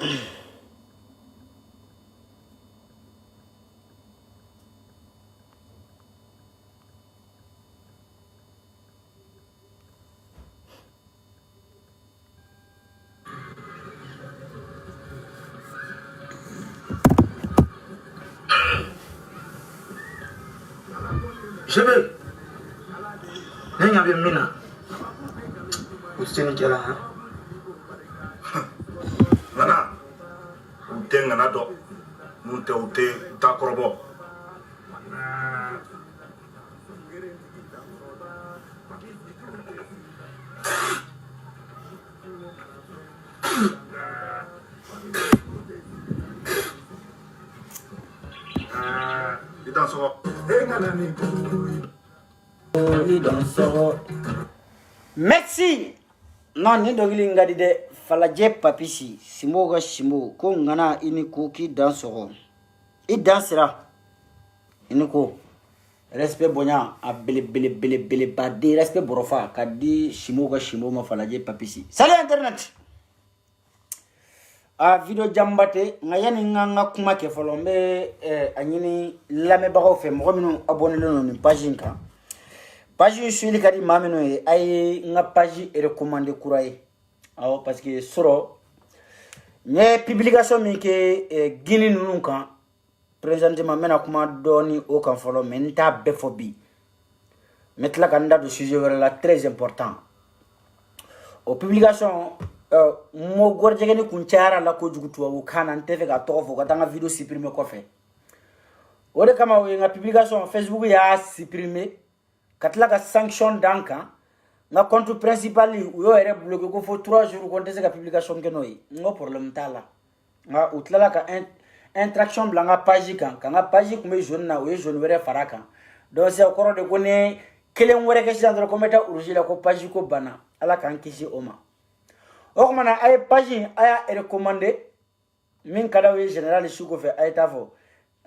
Je vais. Il y a bien mina. C'est une kela. Nana. Ute ngana do. Ute ta korobo. Merci. Non, ni dogili ngadi de falaje papisi simo ga shimo ko ngana ini ko ki dansoro. I dansera. Ini ko respect bonya a bele bade respect borofa kadi shimo ga shimo ma falaje papisi. Salut internet. A video jambate ngayani nganga kuma ke folombe anyini lame bago fe mo minu abonné le ni page ka. Page suili kadi mamino e ay nga page e recommandé kuraye aw parce que soro nye publication mi ke gini nunu kan présentement mena kuma doni o kan folo menta befobi metla kanda do sujet wala très important o publication mo gorjegeni kunchara la ko jugutu o kana ntefe ga tofo ga tanga video supprimer ko fe o de kama nga publication Facebook ya supprimer katla ka sanction danka na compte principal yo ere bloqué ko fo 3 jours ko ndese ka publication ke noy ngo problème tala nga utlala ka interaction blanga page kan nga page kuma jaune na o jaune were faraka do se ko de ko ne kelen were ke jandro ko meta urgile ko page ko bana ala kan kisi oma o ko mana ay page aya recommandé min kada we général shuko fe ay tafo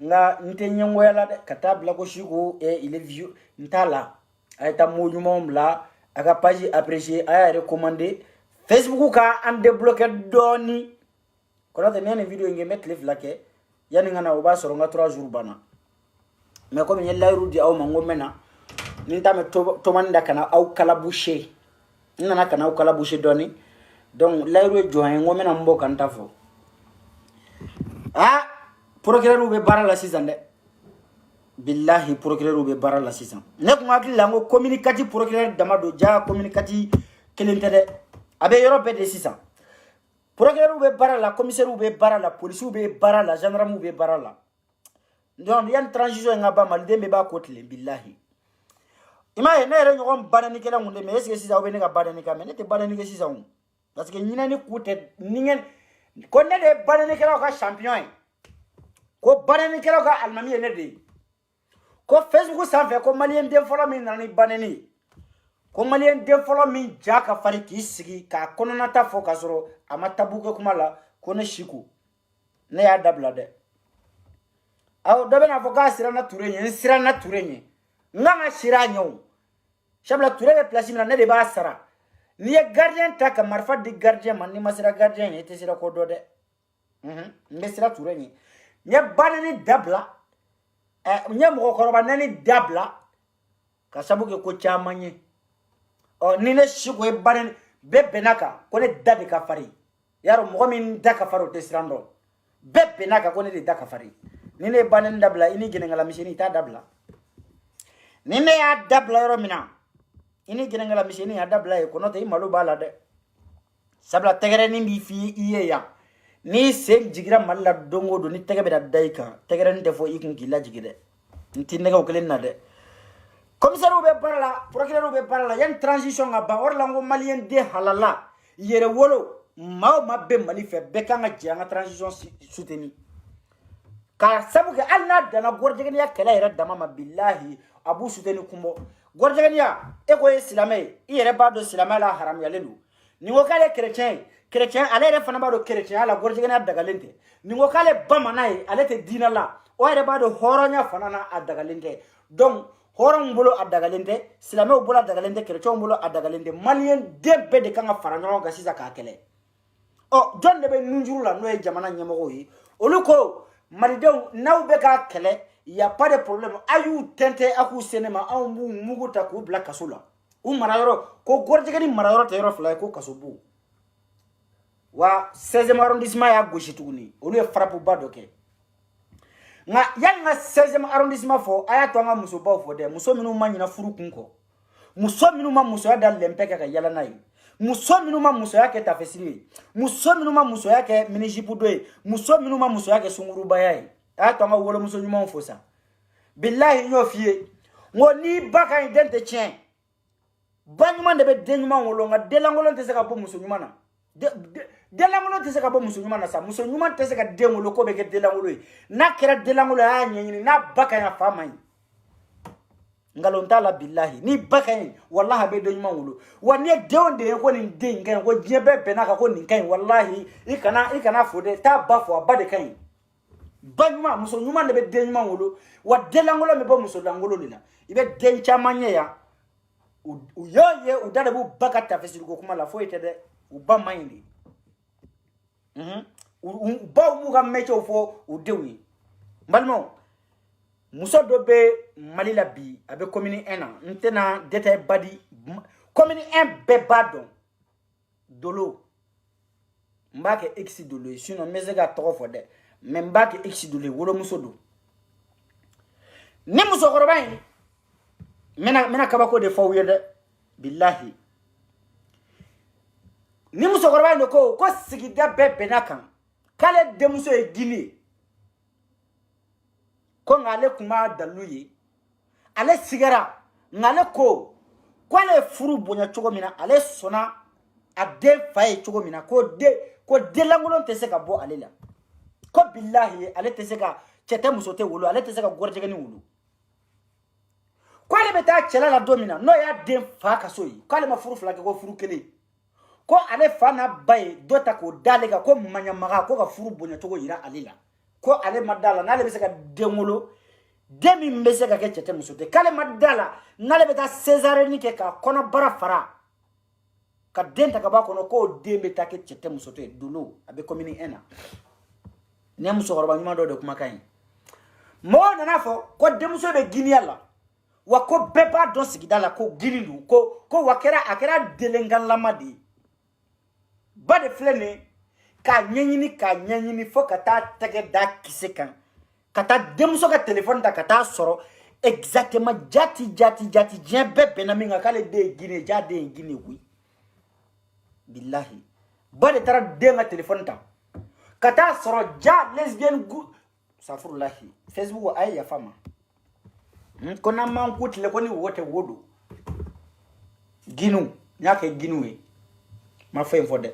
nga nte nyengo yala de katabla ko shuko e il est vieux ntala ayta moñumom la aka page apprécié aya recommandé Facebook ka an débloquer doni kono te nene video nge mettre le flake yani ngana o ba soro nga 3 jours bana mais comme nyella rudi aw mango mena ninta me to manda kana aw kala boucher nana kana aw kala boucher doni donc layru join ngo mena mbo kan tafo ah procureur be bara la season billahi procureur be bara la season ne ko ngakli lango communicatif procureur damado ja communicatif kelentede abe europe de season procureur be bara la commissaire be bara la police be bara la gendarme be bara la donc yan transition ngaba malde me ba kotle billahi ima ne re ngom banani kala ngunde me est-ce que season be ne ga banani ka me ne te banani ke season parce que nyina ni kute ningen ko ne de banani kala ka champion ko banani kala ka almami ne de ko Facebook sanfɛ ko malien den fɔlɔ min nana ni baneni ko malien den fɔlɔ min ja ka fari k'i sigi k'a kɔnɔnata fɔ ka sɔrɔ a ma tabu kɛ kuma la ko ne siku ne y'a dabila dɛ aw dɔ bɛna fɔ k'a siranna Ture ɲɛ n siranna Ture ɲɛ n kan ka sira a ɲɛ o sabula Ture bɛ place min na ne de b'a sara n'i ye gardien ta ka marifa di gardien ma n'i ma sira gardien ɲɛ i tɛ sira ko dɔ dɛ n bɛ sira Ture ɲɛ n ye baneni dabila nya mɔgɔ kɔrɔba nani dabla ka sabu ke ko caman ye ni ne siko e banen be benaka ko ne dadi ka fari yaro mɔgɔ min da ka fari o tɛ siran dɔn be benaka ko ne de da ka fari ni ne banen dabla ini genengala miseni ta dabla ni ne ya dabla yɔrɔ min na ini genengala miseni ya dabla ye ko n'o tɛ i malo b'a la dɛ sabula tɛgɛrɛ ni b'i fi i ye yan ni sen jigira Mali la dongo do ni tɛgɛ bɛ da i kan tɛgɛrɛ ni tɛ fɔ i kun k'i lajigi dɛ n ti nɛgɛw kelen na dɛ commissaire bɛ baara la procureur bɛ baara la yan transition ka ban o de la n ko malien den halala yɛrɛ wolo maa o maa bɛ Mali fɛ bɛɛ kan ka jɛ an ka transition soutenir ka sabu kɛ hali n'a danna gɔrɔjɛgɛniya kɛlɛ yɛrɛ dama ma bilahi a b'u soutenir kunbɔ gɔrɔjɛgɛniya e ko ye silamɛ ye i yɛrɛ b'a dɔn silamɛya la haramuyalen don ni ko k'ale chrétien ye chrétien ale yɛrɛ fana b'a dɔn chrétien la gɔrɔjɛgɛniya dagalen tɛ ni ko k'ale bamanan ye ale tɛ diinɛ la o yɛrɛ b'a dɔn hɔrɔnya fana na a dagalen tɛ donc hɔrɔnw bolo a dagalen tɛ silamɛw bolo a dagalen tɛ chrétienw bolo a dagalen tɛ malien den bɛɛ de kan ka fara ɲɔgɔn kan sisan k'a kɛlɛ oh John de be nunjuru la no e jamana nyamoko yi oluko malidenw n'aw bɛ ka kɛlɛ y a pas de problème a y'u tɛntɛ a k'u sene ma anw b'u mugu ta k'u bila kaso la u marayɔrɔ ko gɔrɔjɛgɛni marayɔrɔ tɛ yɔrɔ fila ye ko kaso bu wa 16e arrondissement y'a gosi tuguni olu ye frappe ba dɔ kɛ nga yan nga 16e arrondissement fɔ a y'a to an ka musobaw fɔ dɛ muso minnu ma ɲina furu kun kɔ muso minnu ma musoya da lɛnpɛ kɛ ka yala n'a ye muso minnu ma musoya kɛ tafesiri ye muso minnu ma musoya kɛ minijipu dɔ ye muso minnu ma musoya kɛ sungurubaya ye a y'a to an ka wolomuso ɲumanw fo sa bilahi n y'o f'i ye n ko n'i ba ka ɲi den tɛ tiɲɛ ba ɲuman de bɛ den ɲuman wolo nka denlankolon tɛ se ka bɔ muso ɲuman na denlankolon tɛ se ka bɔ muso ɲuman na sa muso ɲuman tɛ se ka den wolo ko bɛ kɛ denlankolon ye n'a kɛra denlankolon a y'a ɲɛɲini n'a ba ka ɲi a fa man ɲi ngalon t'a la bilahi ni ba ka ɲi walahi a bɛ den ɲuman wolo wa ni ye denw de ye ko nin den in ka ɲi ko diɲɛ bɛɛ bɛnna kan ko nin ka ɲi walahi i kana fo dɛ taa ba fɔ a ba de ka ɲi ba ɲuman muso ɲuman de bɛ den ɲuman wolo wa denlankolon bɛ bɔ muso lankolon de la i bɛ den caman ɲɛ yan u y'o ye u da de b'u ba ka tafesiriko kuma la foyi tɛ dɛ u ba man ɲi de u baw b'u ka mɛcɛw fɔ u denw ye n balimaw muso dɔ bɛ Mali la bi a bɛ commune 1 na n tɛna détail ba di commune 1 bɛɛ b'a dɔn Dolo n b'a kɛ X Dolo ye sinon n bɛ se ka tɔgɔ fɔ dɛ mais n b'a kɛ X Dolo ye wolomuso don ni musokɔrɔba in n bɛna kabako de fɔ aw ye dɛ bilahi ni musokɔrɔba in de ko sigida bɛɛ bɛnna kan k'ale denmuso ye Guinée ye ko nka ale tun b'a dalu ye ale sigara nka ale ko ale ye furu bonya cogo min na ale sɔnna a den fa ye cogo min na ko denlankolon tɛ se ka bɔ ale la ko bilahi ale tɛ se ka cɛ tɛ muso tɛ wolo ale tɛ se ka gɔrɔjɛgɛni wolo ko ale bɛ taa cɛla la don min na n'o y'a den fa ka so ye k'ale ma furu fila kɛ ko furu kelen ko ale fa n'a ba ye dɔ ta k'o d'ale kan ko maɲamaga ko ka furu bonya cogo yira ale la ko ale ma da la n'ale bɛ se ka den wolo den min bɛ se ka kɛ cɛ tɛ muso tɛ k'ale ma da la n'ale bɛ taa césarienne kɛ ka kɔnɔbara fara ka den ta ka bɔ a kɔnɔ k'o den bɛ taa kɛ cɛ tɛ muso tɛ Dolo a bɛ commune 1 na ni ye musokɔrɔba ɲuman dɔ de kumakan ye mɔgɔw nana fɔ ko denmuso bɛ Guinea la wa ko bɛɛ b'a dɔn sigida la ko Guinea don ko wa a kɛra delengalama de ye ba de filɛ nin ye k'a ɲɛɲini fo ka taa tɛgɛ da kisɛ kan ka taa denmuso ka téléphone ta ka taa sɔrɔ exactement jati diɲɛ bɛɛ bɛnna min kan k'ale den ye Guinée ja den ye Guinée koyi bilahi ba de taara den ka téléphone ta ka taa sɔrɔ ja lesbienne safurulahi Facebook a ye yafa ma ko n'an m'an ku tile ko ni wo tɛ wo don Guinée n y'a kɛ Guinée ye ma fɛn fɔ dɛ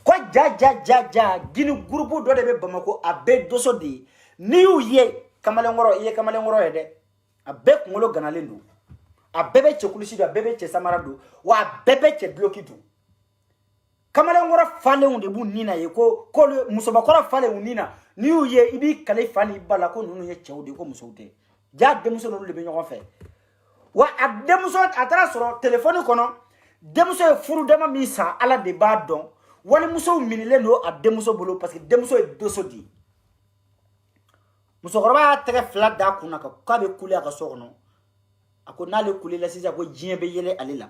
ko ja Guinée groupe dɔ de bɛ Bamako a bɛɛ doso de ye n'i y'u ye kamalenkɔrɔ i ye kamalenkɔrɔ ye dɛ a bɛɛ kunkolo ganalen don a bɛɛ bɛ cɛ kulusi don a bɛɛ bɛ cɛ samara don wa a bɛɛ bɛ cɛ duloki don kamalenkɔrɔ falenw de b'u nin na ye ko musobakɔrɔ falenw nin na n'i y'u ye i b'i kale fa ni ba la ko ninnu ye cɛw de ye ko musow tɛ ja denmuso n'olu de bɛ ɲɔgɔn fɛ wa a denmuso a taara sɔrɔ téléphone kɔnɔ denmuso ye furu dama min san ala de b'a dɔn walimusow minilen don a denmuso bolo parce que denmuso ye doso de ye musokɔrɔba y'a tɛgɛ fila d'a kun na k'a bɛ kule a ka so kɔnɔ a ko n'ale kulela sisan ko diɲɛ bɛ yɛlɛ ale la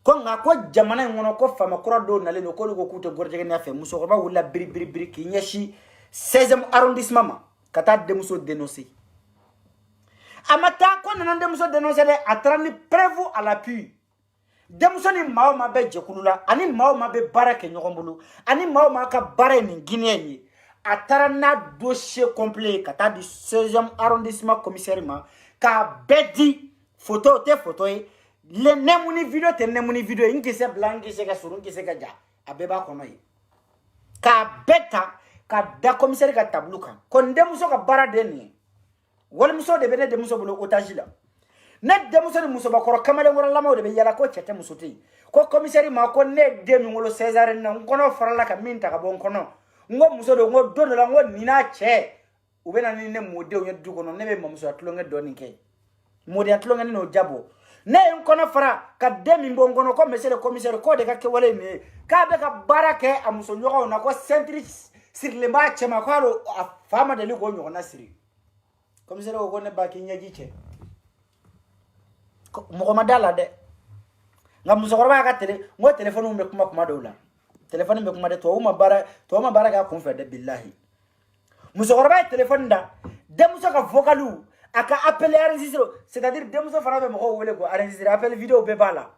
ko nka ko jamana in kɔnɔ ko faama kura dɔw nalen don k'olu ko k'u tɛ gɔrɔjɛgɛniya fɛ musokɔrɔba wulila biribiri k'i ɲɛsin 16e arrondissement ma ka taa denmuso dénoncer a ma taa ko nana denmuso dénoncer dɛ a taara ni preuve à l'appui denmuso ni maa o maa bɛ jɛkulu la ani maa o maa bɛ baara kɛ ɲɔgɔn bolo ani maa o maa ka baara ye nin Guinéen ye a taara n'a dossier complet ye ka taa di 16e arrondissement commissaire ma k'a bɛɛ di photo tɛ photo ye nɛmu ni video tɛ nɛmu ni video ye n kisɛ bila n kisɛ ka surun n kisɛ ka ja a bɛɛ b'a kɔnɔ ye k'a bɛɛ ta ka da commissaire ka tableau kan ko n denmuso ka baara de nin ye walimuso de bɛ ne denmuso bolo otage la ne denmuso ni musobakɔrɔ kamalenkɔrɔlamaw de bɛ yala ko cɛ tɛ muso tɛ yen ko commissaire ma ko ne den min wolo césarienne na n kɔnɔ farala ka min ta ka bɔ n kɔnɔ n ko muso don n ko don dɔ la n ko nin n'a cɛ u bɛ na ni ne mɔdenw ye du kɔnɔ ne bɛ mamusoya tulonkɛ dɔɔnin kɛ mɔdenya tulonkɛ n'o jabɔ ne en kono fara ka demi bongono ko monsieur le commissaire ko de ka ke wale ne ka be ka barake amuso nyogo na ko centri sur le ba chema ko alo fama de ko nyogo na siri commissaire ko ne ba ki nyaji che mo ma dala de ngam muso ko ba ka tele mo telephone me kuma dawla telephone me kuma de to ma bara ka kun fe de billahi muso ko ba telephone da de muso ka vocalu aka appeler enregistré c'est-à-dire de muso fara be mo wole ko enregistré appel vidéo be bala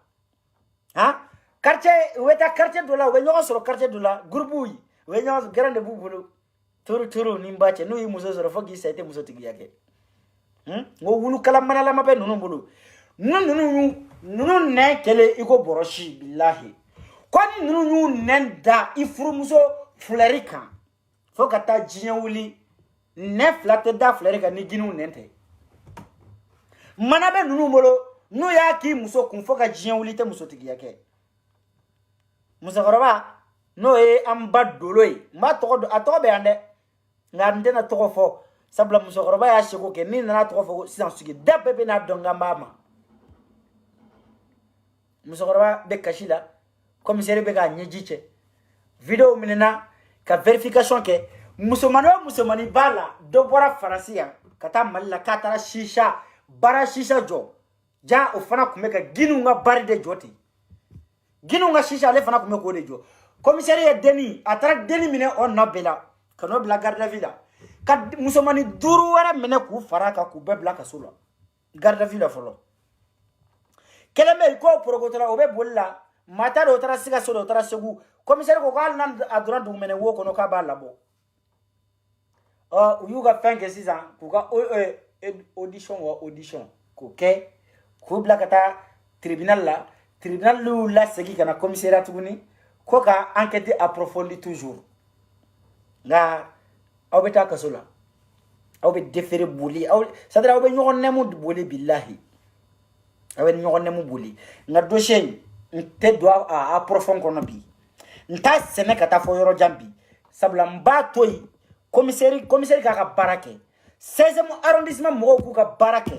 ha quartier weta quartier dola we ñoo soro quartier dola groupe yi we ñoo grande bubulu turu ni mbache no yi muso soro fogi sayte muso tigi yake ngo wulu kala manala mabe nunu bulu nunu ne kele iko boroshi billahi kwani nunu nen da ifuru muso flerika fokata jinyawuli ne flate da flerika ni ginu nente manabe nunu bolo no ya ki muso kun foka jinyawuli te muso tigi yake muso goroba no e amba doloi ma to atobe ande ngande na to fo sabla muso goroba ya shiko ke ni na to fo sisan sugi dabbe na donga mama muso goroba be kashila commissaire be ga nyejiche video minena ka verification ke musomani bala do bora farasiya kata malla katara shisha bara shisha jo ja o fana kumeka ginu nga bari de joti ginu nga shisha le fana kumeko de jo commissaire ya deni atara deni mine on nobela kano bla garda villa kad musomani duru wara mine ku faraka ku bebla kasula garda villa folo keleme ko progotora obe bolla mata do tara siga so do tara segu commissaire ko gal nan adura du mene wo kono ka ba labo uyuga fenke sisan kuka audition ko ke ko blakata tribunal la segi kana commissariat tuguni ko ka enquête approfondie toujours nga awbeta kasola awbe defere boli aw sadra awbe ñogon nemu boli billahi awbe ñogon nemu boli nga dossier te doit approfondre kono bi nta sene kata fo yoro jambi sabla mba toyi commissaire ka barake 16e arrondissement mo ku ka barake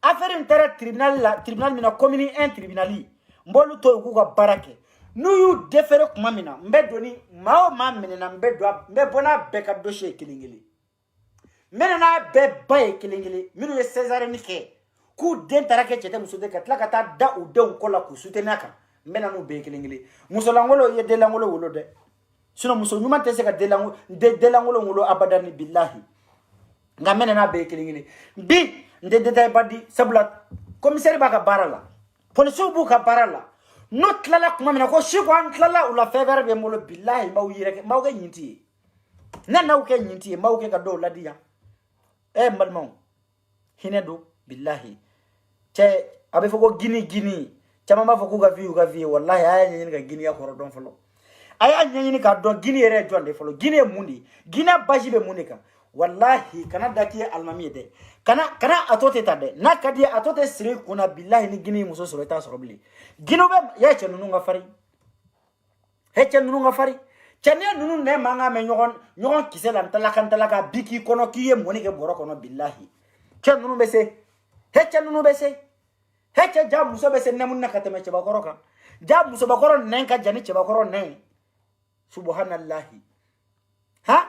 affaire inter tribunal mina commune 1 tribunali mbolu to ku ka barake nu yu defere kuma mina mbe doni mao ma menena mbe bona be ka dossier kilingili menena be bay kilingili minu ye César ni ke ku den tarake chete muso de katla kata da u de ko la ku sutenaka mena no be kilingili muso langolo ye de langolo wolo de sino muso nyuma tese ka de langolo ngolo abadani billahi ngamene na be kilingili bi de tay badi sabla commissaire baka barala police bu ka barala no tlala kuma mina ko shiko an tlala ula fever be molo billahi maw yireke maw ga nyinti na naw ke nyinti maw ke ka do ladiya malmon hinedo billahi che abe foko gini chama ma foko ga vi wallahi aya nyin ga gini ya ko don folo aya nyin ka don gini re jonde folo gini mundi gina baji be munika wallahi kana daki almami de kana atote tade na kadi atote sire kuna billahi ni gini muso soro ta soro bili gino be ya che nunu nga fari he nunu nga fari chane nunu ne manga me nyogon kisela ntala biki kono kiye monike boro kono billahi che nunu be se he nunu be se he ja muso be se ne munna kateme che bakoro ka ja muso bakoro nenka jani che bakoro ne subhanallahi ha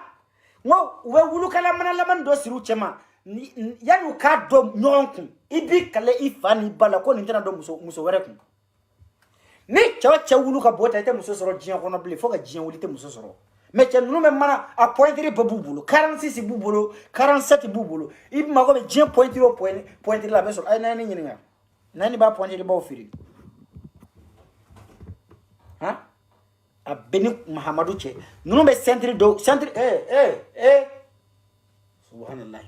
ngo we wulu kala manala man do siru chema yanu ka do nyonku ibi kale ifani bala ko ni tana do muso were ku ni cha wulu ka bota te muso soro jian kono bli foka jian wuli te muso soro me che nunu me mana a pointiri bubulu 46 bubulu 47 bubulu ibi mago be jian pointiri la beso ay nani nyinga nani ba pointiri ba ofiri ha abeni Muhammadu che nunu be centre subhanallah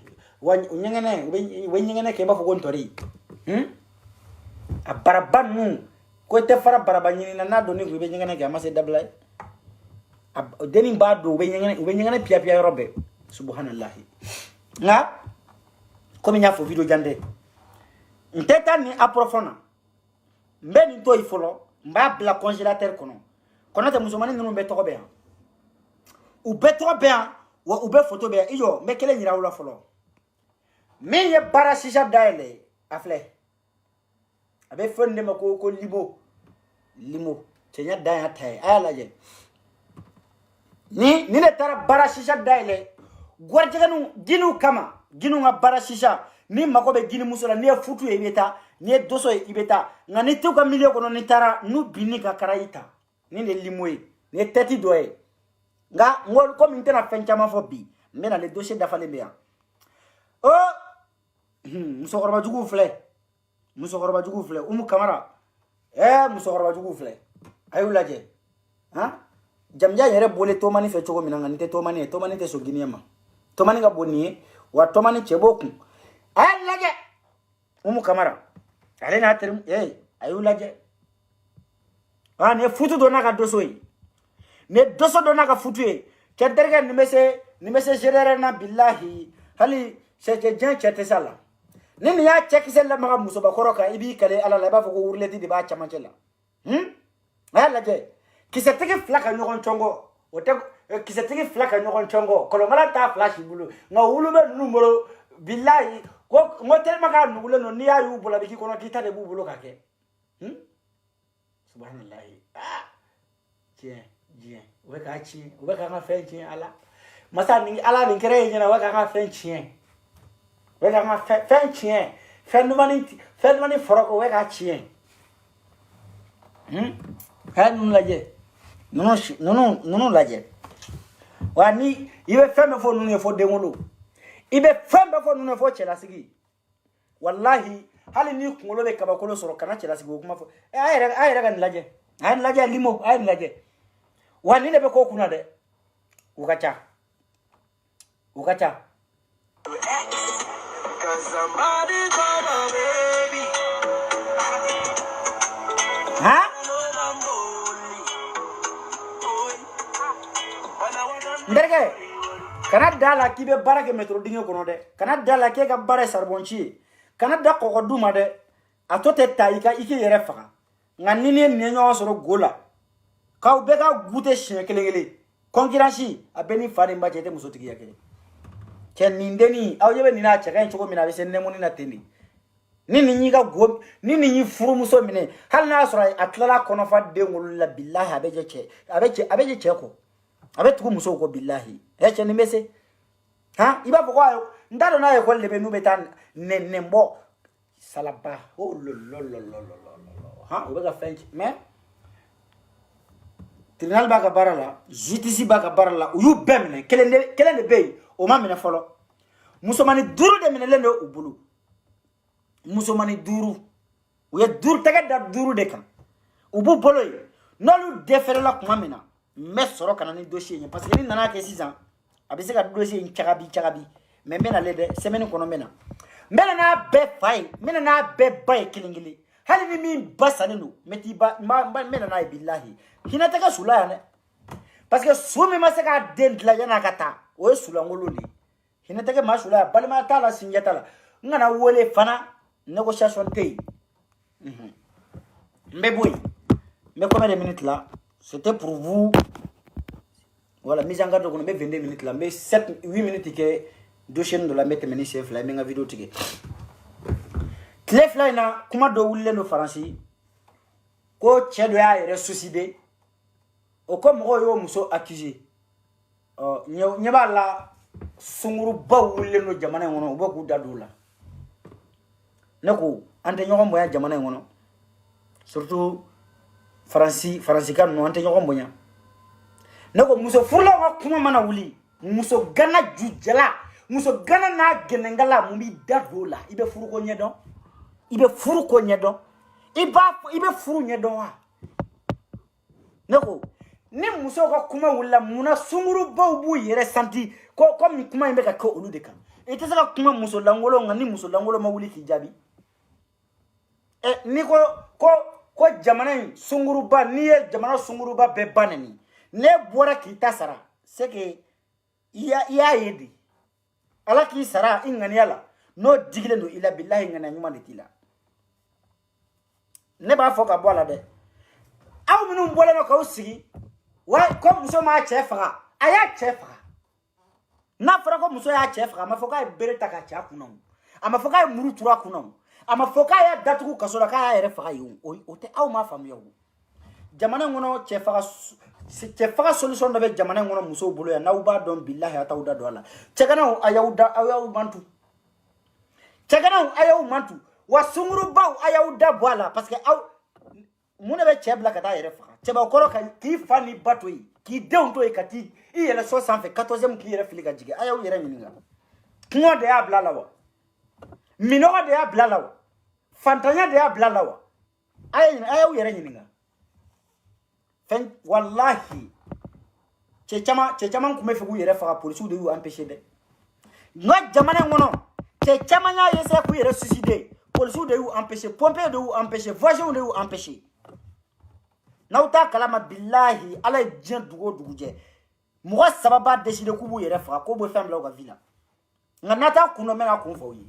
wanyengene ke ba fo gontori abarabanu ko te fara barabanyini na doni ko be nyengene ke amase dablay deni ba do be nyengene pia robe subhanallah nga ko mi nya fo video jande nteta ni aprofona mbeni to ifolo mba bla congélateur kono te musomani nunu be to be u be to be wa u be photo be iyo me kele nyira wala folo me ye bara shisha daile afle abe fon de mako ko limo tenya da ya tai ala je ni ne tara bara shisha daile gorjeganu ginu kama ginu nga bara shisha ni mako be gini musula ni futu e beta ni doso e beta ngani tuka milio kono ni tara nu bini ka karaita ni ne limoy ni teti doye nga ngol ko min tena fenchama fo bi mena le dossier dafale meya musokoroba jugu fle umu kamara musokoroba jugu fle ayu laje ha jamja yere bole to mani fe chogo minanga nite to mani te so giniema to mani ga bonni wa to mani cheboku ayu laje umu kamara ale na terim ayu laje ne futu do na ka doso yi ne doso do na ka futu yi kenterga ni mese gerere na billahi hali sete jan chete sala nini ya cheki sella maga musoba koroka ibi kale ala la ba foko urleti di ba chamancela ala je kisetiki flaka nyogon chongo wote kisetiki flaka nyogon chongo kolongala ta flash bulu nga ulube numero billahi ko ngotel maga nugule no niya yu bula biki kono kita de bubulo kake subhanallah je weka chi weka nga fenchi ala masa ni ala ni kere nyina weka nga fenchi weka nga fenchi fenumani foroko weka chi hanu laje nono laje wani ibe femme fo nunu fo demolo ibe femme fo nunu fo chela sigi wallahi hali ni kungolo be kabakolo soro kana chela sigi kuma fo ayira kan laje limo ayin laje wani ne be ko kuna de ukacha ha nderge kana dala kibe barake metro dinge kono de kana dala ke ga bare sarbonchi kana da ko duma de atote taika iki yere faka ngani ne nyo soro gola ka ube ga gute shin kelengele concurrence abeni fari mba jete musotiki yake ken nindeni awjebe nina chaka nchoko mina be senne moni na teni nini nyiga go nini nyi furu muso mine hal na sura atlala kono fa de ngol la billahi abeje cheko abetu muso ko billahi eche ni mese ha iba foko ayo ndado na ye ko lebe nu betan nembo salaba oh lo ha ubega french mais tribunal baka barala justice baka barala uyu bemne kelende bey o mamene folo musomani duru de mine lendo ubulu musomani duru uye duru taga da duru de kan ubu boloy nolu defere la kuma mina me soro kana ni dossier ni parce que ni nana ke 6 ans abise ka dossier ni chagabi mais mena lede semaine kono mena na be fay mena na be bay kilingili hali ni min basane no meti ba mena na billahi hina taka sula ya ne parce que sumi masaka den la yana kata o sula ngoloni hina taka masula balma tala sinjata la ngana wole fana négociation tey mais boy mais combien de minutes là c'était pour vous voilà mise en garde qu'on met 22 minutes là mais 8 minutes que deux chaînes de la mettre meni chef là mais nga vidéo tike clef là na kuma do wulle no faransi ko chedo ya ressuscité o ko mo yo muso accusé nyeba la sunguru ba wulle no jamana ngono bo ku dadula nako ante nyoko moya jamana ngono surtout faransi kan no ante nyoko moya nako muso furla wa kuma mana wuli muso gana jujala muso gana na genengala mumbi dadula ibe furu ko nyedon ibe furu nyedon wa nako ni muso ko kuma wula muna sunguru bawbu yere santi ko mi kuma imbe ka ko olu de kan ite saka kuma muso langolo ngani muso langolo mawuli kijabi ni ko jamana sunguru ba ni ye jamana sunguru ba be banani ne bora kita sara seke iya yedi ala ki sara ingani ala no digile no ila billahi ngana nyuma ditila ne ba foka bola de aw minum bola no ka usigi wa ko muso ma chefa aya chefa na fara ko muso ya chefa ma foka bere taka cha kuno ama foka muru tura kuno ama foka ya datugu kasola ka ya yere faga yu o te aw ma famu yo jamana ngono che faga solution do be jamana ngono muso bolo ya na uba don billahi atawda do ala chegana ayaw mantu chegana ayaw mantu wa sunguru baw ayaw da boala parce que aw muna be chebla kata yere faga cheba koro ka ki fani batoi ki deunto e kati i yele so sanfe 14e ki yere fili ka jige ayaw yere mininga ngo de ya blala wa minoga de ya blala wa fantanya de ya blala wa ayaw yere mininga fen wallahi chechama kume figu yere faga police de yu empêcher de no jamana ngono chechama nya yese ku yere suicide police de yu empêcher pompier de yu empêcher voisin de yu empêcher nauta kalama billahi ala dien dugu je mo sababa décider ku bu yere faga ko bo fam la ga villa nganata kuno mena ku fo yi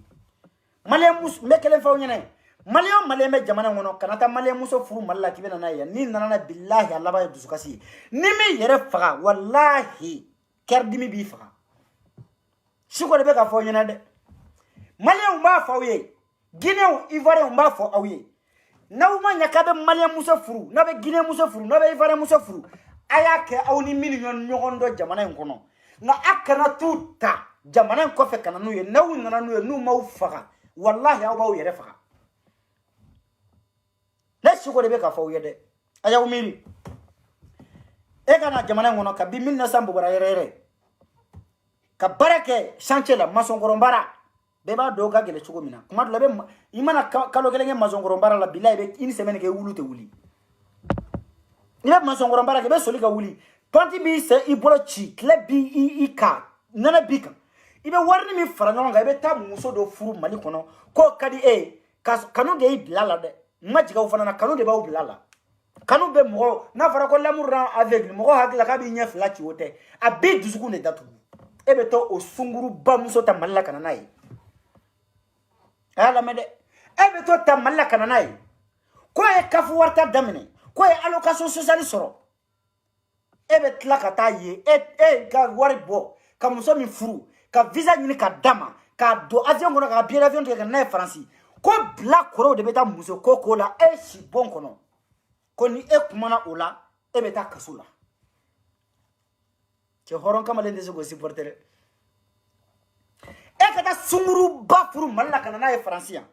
male mus mekele fo nyene male me jamana ngono kanata male muso furu malla kibena na ya ni nana billahi allah ba dusukasi ni mi yere faga wallahi kerdimi bi faga siko de be ka fo nyene de male umba fo ye Guinée Ivoire umba fo awye na uma nyakabe male muso furu na be Guinée muso furu na be Ivoire muso furu ayake awni million nyogondo jamana ngono na akana tuta jamana ko fe kana nuye na wu nana nuye nu mau faga wallahi aw ba yere faga la siko de be ka fo yede ayaw miri e kana jamana ngono ka bi 1900 bubara yere ka barake chantier la masongorombara beba doga gele chugo mina kuma dole be imana kalo gele nge masongorombara la bilaay be une semaine ke wulu te wuli ila masongorombara ke be soli ka wuli tonti bi se ibolo chi club bi i ka nana bika ibe warni mi fara nyonga ibe ta muso do furu mali kono ko kadi kanu de bilala de majiga ufana na kanu de ba bilala kanu be mo na fara ko lamurra aveugle mo hakila ka bi nya flachi wote abi dusuku ne datu ebe to o sunguru ba muso ta malla kana nai ala mede ebe to ta malla kana nai ko e kafu warta damine ko e allocation sociale soro ebe tlaka ta ye ga waribo ka muso mi furu ka visa nyini ka dama ka do avion kono ka bien avion ke na France ko black koro de beta muso ko la e si bon kono ko ni e kumana ola e beta kasula ke horon kama lende go supporter e kata sunguru ba furu malla kana na e francia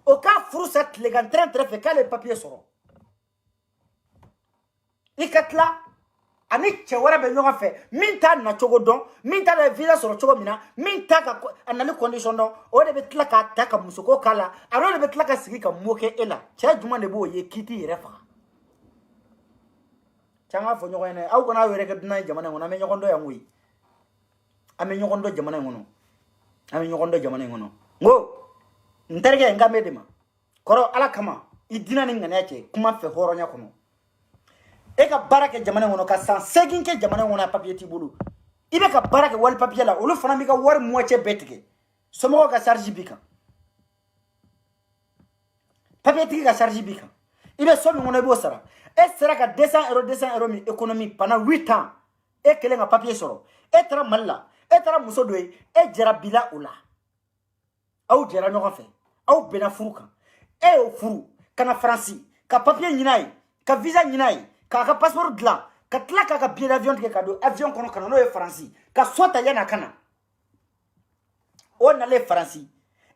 o ka furu set le gan train fait ka les papiers soro ikatla ani chewara be nyonga fe minta na chogo don minta la visa soro chogo mina minta ka anali condition don o de betla ka taka musoko kala aro de betla ka sigi ka moke ela cha juma ne bo ye kiti refa changa fo nyogo ene au kona were ke dina jamana ngona me nyogondo ya ngui ame nyogondo jamana ngono ame nyogondo jamana ngono ngo nterge ngame dema koro ala kama idina ni ngane yake kuma fe horonya kono e ka baraka jamana ngono ka san segin ke jamana ngono papier ti bulu ibe ka baraka wal papier la olu fana mi ka war moitié betike somo ka charge bika papier ti ka charge bika ibe so mi ngono bo sara e sera ka 200 euros mi économie pendant 8 ans e kele nga papier soro e tra malla e tra muso doy e jara bila ola au jara no fa au bena furuka e o furu kana France ka papier nyinai ka visa nyinai ka passeport dla ka tla ka billet d'avion ke kado avion kono kana no e France ka sota yana kana on na le France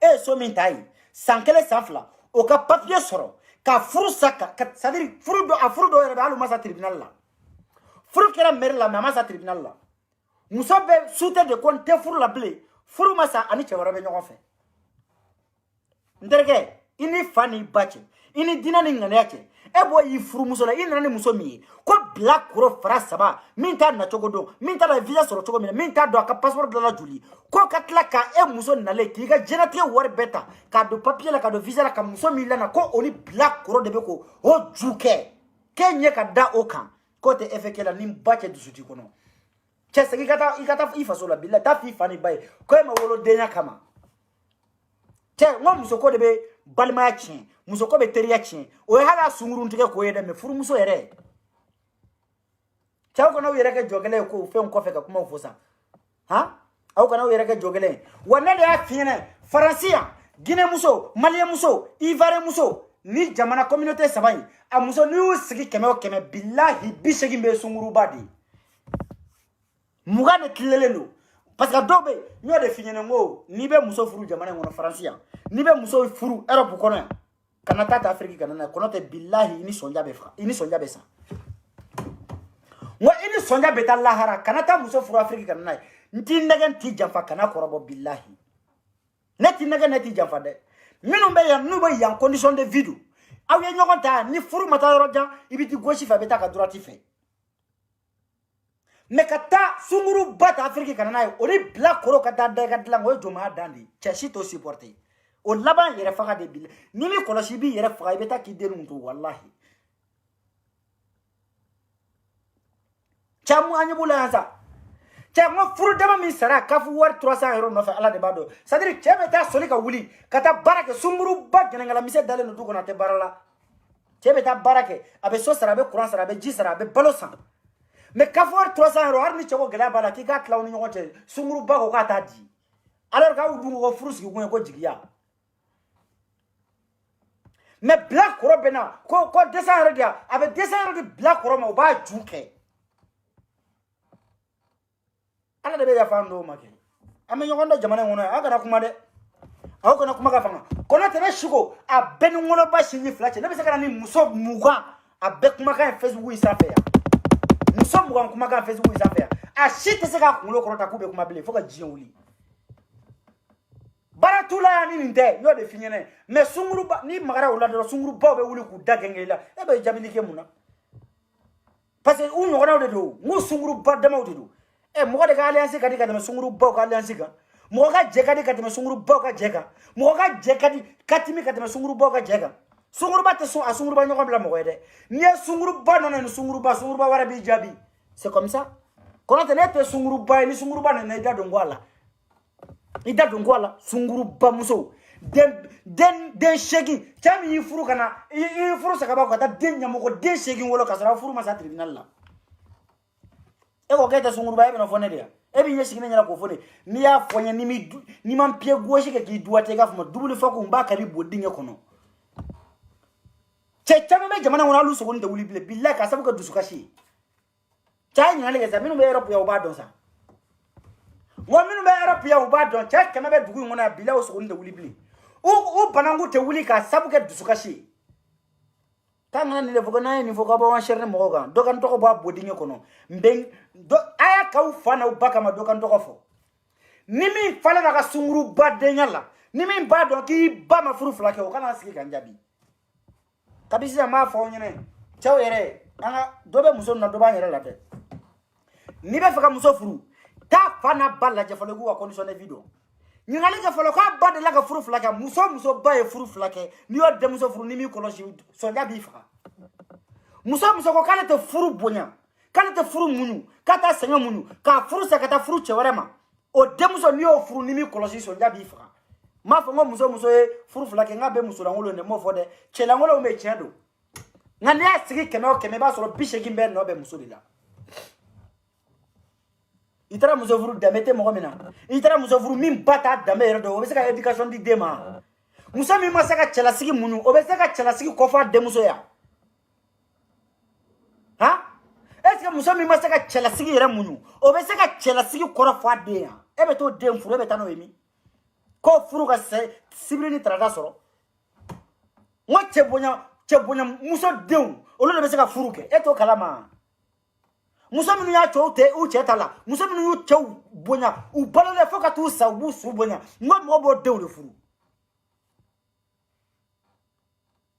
e so min tai sankele sanfla o ka papier soro ka furu saka ka sadiri furu do era alu masa tribunal la furu kera mer la masa tribunal la musobe sute de kon te furu la ble furu masa ani chewara be nyoko fe nderge ini fani bache ini dina ni ngane yake ebo yi furu muso la ini nani muso mi ko black kuro fara saba minta na chogo do minta na visa soro chogo mina minta do ka passeport de la juli ko katla ka e muso na le ki ga jenate war beta ka do papier la ka do visa la ka muso mi la na ko oni black kuro de be ko o juke kenye ka da okan ko te efeke la nim bache du suti kono chese ikata ifa la billa ta fi fani bay ko e ma wolo denya kama che ngo muso ko de be balma chen muso ko be teriya chen o hala sunguru ntike ko yede me furu muso yere chaw ko na yere ke jogele ko fe ko fe ka kuma fosa ha au kana yere ke jogele wonna de afine francia Guinée muso, Malien muso, Ivoirien muso, ni jamana communauté sabayi, a muso ni u sigi kɛmɛ o kɛmɛ billahi bi segin bɛ sunguruba de. Muga de tilelen do. Parce que dɔw bɛ n y'o de f'i ɲɛna n ko n'i bɛ muso furu jamana in kɔnɔ Faransi yan, n'i bɛ muso furu Europe kɔnɔ yan, kana taa ta Afrique kana na kɔnɔ tɛ billahi i ni sonja bɛ faga, i ni sonja bɛ sa. Wa i ni sonja bɛ taa lahara kana taa muso furu Afrique kana na ye. N t'i nɛgɛ n t'i janfa kana kɔrɔbɔ billahi. Ne t'i nɛgɛ ne t'i janfa dɛ. Minnu bɛ yan n'u bɛ yan condition de vie do. Aw ye ɲɔgɔn ta ni furu ma taa yɔrɔ jan i bɛ taa gauche fɛ a bɛ taa ka droite fɛ. Mais ka taa sunguru ba ta Afrique kana na ye o ni bila koro ka taa da i ka dilan o ye jɔnmaya dan de ye. Cɛ si t'o supporter. O laban yɛrɛ faga de bi. Ni min kɔlɔsi i b'i yɛrɛ faga i bɛ taa k'i denw to wallahi. Cɛ mun an ɲɛ b'o la yan sa. Cɛ ma furu dama min sara k'a fɔ wari 300 € nɔfɛ ala de b'a dɔn. C'est à dire cɛ bɛ taa soli ka wuli ka taa baara kɛ sunguru ba gɛnɛgɛlamisɛn dalen don du kɔnɔ a tɛ baara la. Cɛ bɛ taa baara kɛ a bɛ so sara a bɛ courant sara a bɛ ji sara a bɛ balo san. Mais k'a fɔ wari 300 € hali ni cɛ ko gɛlɛya b'a la k'i k'a tila aw ni ɲɔgɔn cɛ sunguru ba ko k'a t'a di. Alors k'aw dun ko furu sigi kun ye ko jigiya. Mais bila kɔrɔ bɛ na ko 200 € di yan a bɛ 200 € di bila kɔrɔ ma o b'a ju kɛ. Ala de bɛ yafa an dɔw ma kɛ. An bɛ ɲɔgɔn dɔn jamana in kɔnɔ yan aw kana kuma dɛ. Aw kana kuma ka fanga. Kɔnɔ tɛ ne sugo a bɛɛ ni woloba sinji fila cɛ ne bɛ se ka na ni muso 20 a bɛɛ kumakan ye Facebook in sanfɛ yan. Muso 20 kumakan Facebook in sanfɛ yan. A si tɛ se k'a kunkolo kɔrɔta k'u bɛ kuma bilen fo ka diɲɛ wuli. Baara t'u la yan ni nin tɛ y'o de f'i ɲɛna mais sunguruba ni magara o la dɔrɔn sungurubaw bɛ wuli k'u da gɛngɛ i la e bɛ jabili kɛ mun na. Parce que u ɲɔgɔnnaw de don n ko sunguruba damaw de don. Mɔgɔ de ka alliance ka di ka tɛmɛ sungurubaw ka alliance kan. Mɔgɔ ka jɛ ka di ka tɛmɛ sungurubaw ka jɛ kan. Mɔgɔ ka jɛ ka di ka timi ka tɛmɛ sungurubaw ka jɛ kan. Sunguruba tɛ sɔn a sunguruba ɲɔgɔn bila mɔgɔ ye dɛ. N'i ye sunguruba nana ni sunguruba wɛrɛ b'i jaabi. C'est comme ça. Kɔnɔtɛ ne tɛ sunguruba ye ni sunguruba nana i da don ko a la. I da don ko a la sunguruba muso. Den 8 cɛ min y'i furu ka na i furu sagabaw ka taa den ɲɛmɔgɔ den 8 wolo ka sɔrɔ aw furu ma sa tribunal la. E ko k'e tɛ sunguruba e bɛna fɔ ne de yan. E b'i ɲɛsigi ne ɲɛna k'o fɔ ne. N'i y'a fɔ n ye n'i ma pied gauche kɛ k'i duwate i k'a fɔ ma double fa ko n b'a kali bo dingɛ kɔnɔ. Cɛ caman bɛ jamana kɔnɔ hali u sogoni tɛ wuli bilen bilahi k'a sababu kɛ dusukasi ye. Cɛ a ye ɲininkali kɛ sa minnu bɛ Europe yan u b'a dɔn sa. Wa minnu bɛ Europe yan u b'a dɔn cɛ 100 bɛ dugu in kɔnɔ yan bilahi u sogoni tɛ wuli bilen. U bananku tɛ wuli k'a sababu kɛ dusukasi ye. K'an kana nin de fɔ ko n'an ye nin fɔ k'aw b'aw enchaîner mɔgɔw kan dɔ ka n tɔgɔ bɔ a bo dingɛ kɔnɔ a y'a k'aw fa n'aw ba kama dɔ ka n tɔgɔ fɔ ni min falen na ka sunguruba denya la ni min b'a dɔn k'i ba ma furu 2 kɛ o kana sigi k'an jaabi kabi sisan n b'a fɔ aw ɲɛna cɛw yɛrɛ an ka dɔ bɛ muso na dɔ b'an yɛrɛ la dɛ n'i bɛ fɛ ka muso furu taa fa n'a ba lajɛ fɔlɔ i k'u ka condition de vie dɔn ɲininkali kɛ fɔlɔ k'a ba delila ka furu 2 kɛ muso ba ye furu 2 kɛ n'i y'o denmuso furu ni min kɔlɔsi sɔnja b'i faga muso ko k'ale tɛ furu bonya k'ale tɛ furu muɲu k'a t'a sɛgɛn muɲu k'a furu sa ka taa furu cɛ wɛrɛ ma o denmuso n'i y'o furu ni min kɔlɔsi sɔnja b'i faga n m'a fɔ n ko muso ye furu 2 kɛ n k'a bɛ musolankolon de m'o fɔ dɛ cɛlankolonw bɛ tiɲɛ don nka n'i y'a sigi 100 o 100 i b'a sɔrɔ 80 bɛɛ nɔ bɛ muso de la i taara muso furu danbe tɛ mɔgɔ min na i taara muso furu min ba t'a danbe yɛrɛ dɔn o bɛ se ka éducation di den ma muso min ma se ka cɛlasigi muɲu o bɛ se ka cɛlasigi kɔfɛ a denmuso ya han est ce que muso min ma se ka cɛlasigi yɛrɛ muɲu o bɛ se ka cɛlasigi kɔrɔ fɔ a den ya e bɛ t'o den furu e bɛ taa n'o ye min k'o furu ka sibiri ni tarata sɔrɔ n ko cɛ bonya muso denw olu de bɛ se ka furu kɛ e t'o kalama muso minnu y'a cɛw u cɛ ta la muso minnu y'u cɛw bonya u balolen fo ka t'u sa u b'u su bonya n ko mɔgɔ b'o denw de furu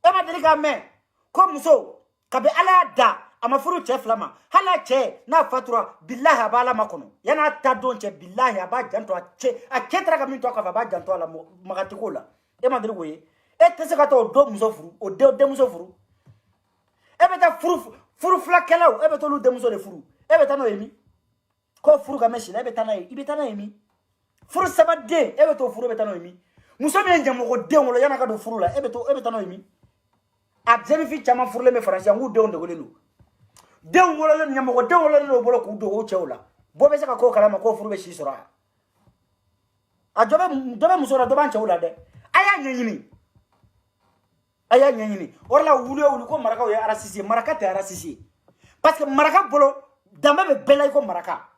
e ma deli k'a mɛn ko muso kabi ala y'a da a ma furu cɛ 2 ma hali a cɛ n'a fatura bilahi a b'a ala makɔnɔ yan'a ta don cɛ bilahi a b'a janto a cɛ taara ka min to a kɔfɛ a b'a janto a la magati k'o la e ma deli k'o ye e tɛ se ka taa o don muso furu o denmuso furu e bɛ taa furu 2kɛlaw e bɛ t'olu denmuso de furu e bɛ taa n'o ye min ko furu ka mɛn si la e bɛ taa n'a ye i bɛ taa n'a ye min furu 3 den e bɛ t'o furu e bɛ taa n'o ye min muso min ye ɲɛmɔgɔ den wolo yan'a ka don furu la e bɛ taa n'o ye min a jeune fille caman furulen bɛ Faransi yan k'u denw dogolen don den wololen ɲɛmɔgɔ den wololen don bolo k'u dogo u cɛw la bɔ bɛ se ka k'o kalama k'o furu bɛ si sɔrɔ a dɔ bɛ muso la dɔ b'an cɛw la dɛ aya nyanyini orla wulu ko maraka o ya arasisi maraka te arasisi parce que maraka bolo dambe be bela ko maraka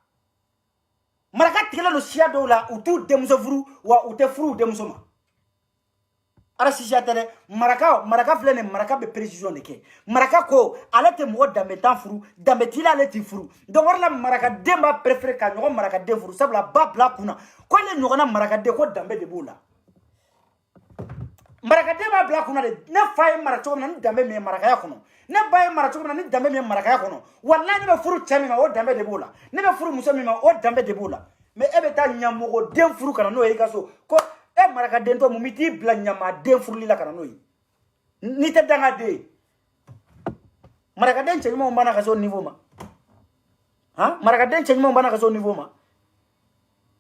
tigela no sia do la utu demuso furu wa ute furu demuso ma arasisi atele maraka flene maraka be précision de ke maraka ko alete mo dambe tan furu dambe tila alete furu donc orla maraka demba préféré ka nyogo maraka de furu sabla babla kuna ko le nyogona maraka de ko dambe de bula maraka de ba bla kuna de na fay maraka na ni dambe me maraka ya kono na bay maraka na ni dambe me maraka ya kono wallahi be furu chami ma o dambe de bula ne be furu muso mi ma o dambe de bula mais ebe ta nyamugo dem furu kana no e kaso ko e maraka den to mumiti bla nyama dem furu lila kana no ni te danga de maraka den chemi mo bana kaso niveau ma ha maraka den chemi mo bana kaso niveau ma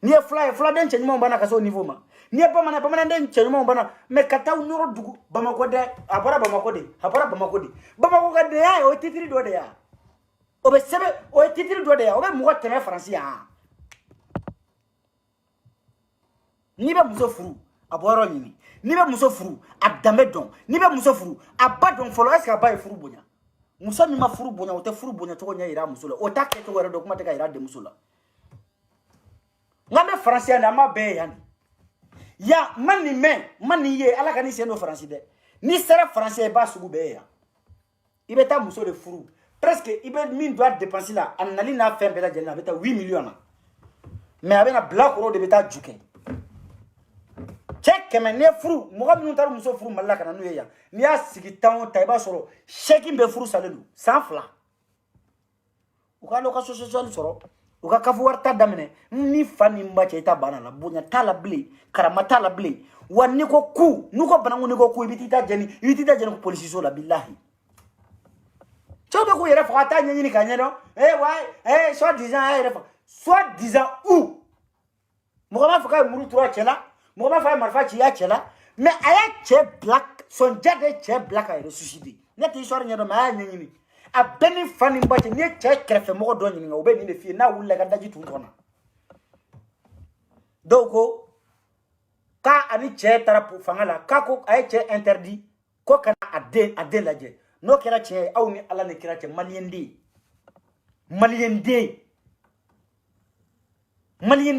ni e fly den chemi mo bana kaso niveau ma ni bamana den chemi mo bana me kata unoro dugu bamako de abara bamako ga de ya o titiri do de ya o be sebe o titiri do de ya o be mo teme français ya ni be muso furu aboro nyimi ni be muso furu adame don ni be muso furu abadon folo est-ce que abaye furu bonya muso mi ma furu bonya o te furu bonya to nya ira muso la o ta ke to were do kuma te ka ira de muso la ngame français na ma be yan ya mani ye ala ka ni seno français de ni sera français ba sugu be ya ibe ta muso de furu presque ibe min doit dépenser là anali na fin bela jena beta 8 millions mais abena black ro de beta juke check men ne furu mo gam nun tar muso furu malla kana nu ya ni ya sigi tan tayba soro checking be furu salelu sans fla o ka lo ka social soro o ka kafu warta damene ni fani mbache ta bana la bunya tala ble karama tala ble wani ko ku nuko banangu ni ko ku ibitita jeni ko police so la billahi chobe ko yere fa ta nyi ni kanyero soit disant où mo ma fa muru 3 chela mo ma fa marfa chi ya chela mais aya che black son jade che black ay ressuscité net histoire nyedo ma nyi ni a beni fani mbache ni che krefe mo do nyi nga obe ni fie na wulle ga daji tun tona doko ka ani che tara pour fangala ka ko ay che interdit ko kana ade laje no kera che aw ni ala ne kera che malien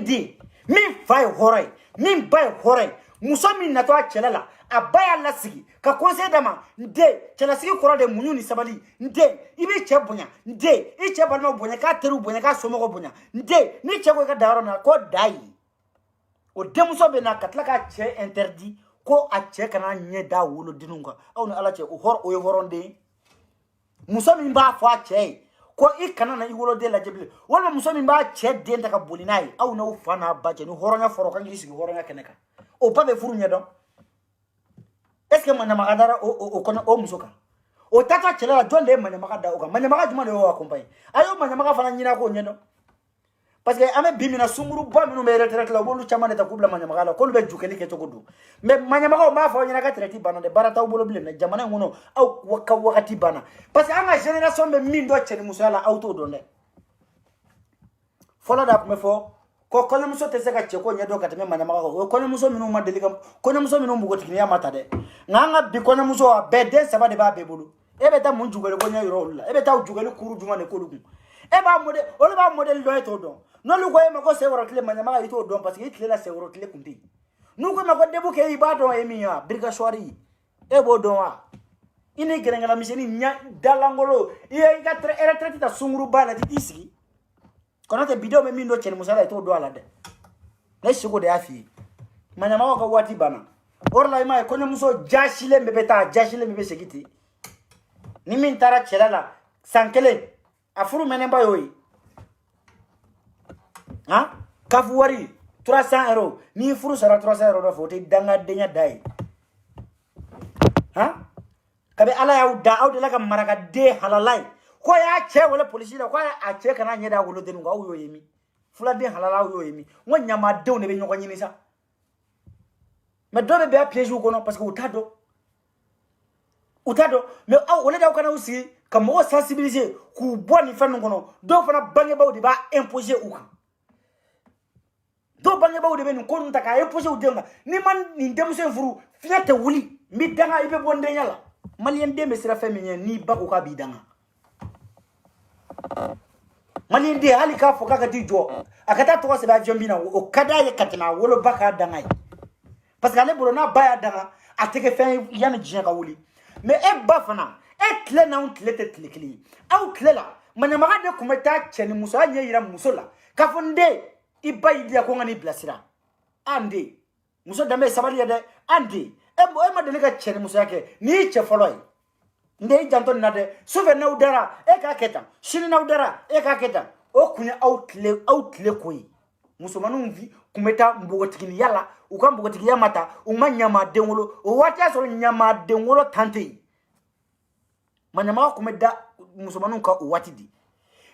di min fay horay min bay horay muso min nato a chelala abaya la sigi ka conseil dama nde chela sigi kora de munyu ni sabali nde ibi che bonya nde i che balma bonya ka teru bonya ka somo bonya nde ni che ko ka daro na ko dai o de muso be na katla ka che interdit ko a che kana nye da wolo dinunga aw ni ala che o horonde muso min ba fo a che ko ikana na iwolo de la jebile wala muso min ba che de ndaka bolinai aw na ufana ba che ni horonya foro kan gisi horonya keneka o pa be furu nyedon est-ce que mana magadara o kono o musoka o tata chela jonde manya magada o ka manya magaji mane o accompagne ayo manya maga fana nyina ko nyedon parce que ame bimina sumuru ba minu me retraite la bolu chamane ta kubla manya magala ko be jukeli ke to godu mais manya maga o ma fa nyina ka traite bana de barata o bolo bile na jamana ngono au wakati bana parce que anga génération be min do cheni musala auto donde follow up me fo ko kono muso te seka cheko nyedo kateme manya maga ko kono muso minu ma delika kono muso minu mbugo tikini ya mata de nganga bi kono muso a bede saba de ba be bolu ebe ta mun jugele ko nyiro la ebe ta jugele kuru juma ne ko lugu eba model ole ba model do eto don no lu ko e mako se woro tile manya maga ito don parce que itile la se woro tile kunti nu ko mako debu ke ibado emiya briga shwari ebo don wa ini gerengala miseni nya dalangolo iye ga retraite ta sunguru bala ti isigi kono te video me mindo chen musala ito do ala de ne shigo de afi manya maga ko wati bana orla ima ko muso jashile mbebe segiti ni min tara chelala sankele afuru menemba yoyi ha kafu wari 300 euros ni furu sara 300 euros do fote danga denya dai ha kabe ala ya uda awde la kam maraka de halalai ko ya che wala police la ko a che kana nyeda wolo denu ga uyo yemi fula de halala uyo yemi wonya ma de ne be nyoko nyini sa mais do be a piège ko non parce que utado mais aw wala da kana aussi comme on sensibiliser ku boni fan ngono do fana bange bawdi ba imposer ou kan do bangebaaw de be nin ko nun ta ka e posé u denga ni man nin demuso furu fiya te wuli mi danga ibe bonde nyala malien de me sira fe mi ni bako ka bi danga malien de hali ka foka ka di jo akata to se ba jombina o kada ye katina wolo baka danga parce que ale bolo na baya danga ateke fe yana jien ka wuli mais e ba fana e tle na un tle te tle kli au tle la manyamaga de kumeta cheni muso anye yira muso la ka fonde iba idia ko ngani blasira ande muso dambe sabali ya de ande e ma de ka cheni muso yake ni che foloi nde janto na de suve na udara e ka keta shini na udara e ka keta o kunya outle koi muso manu vi kumeta mbogotiki yala uka mbogotiki yamata umanyama dengolo o wati asoro nyama dengolo tante manyama kumeda muso manu ka wati di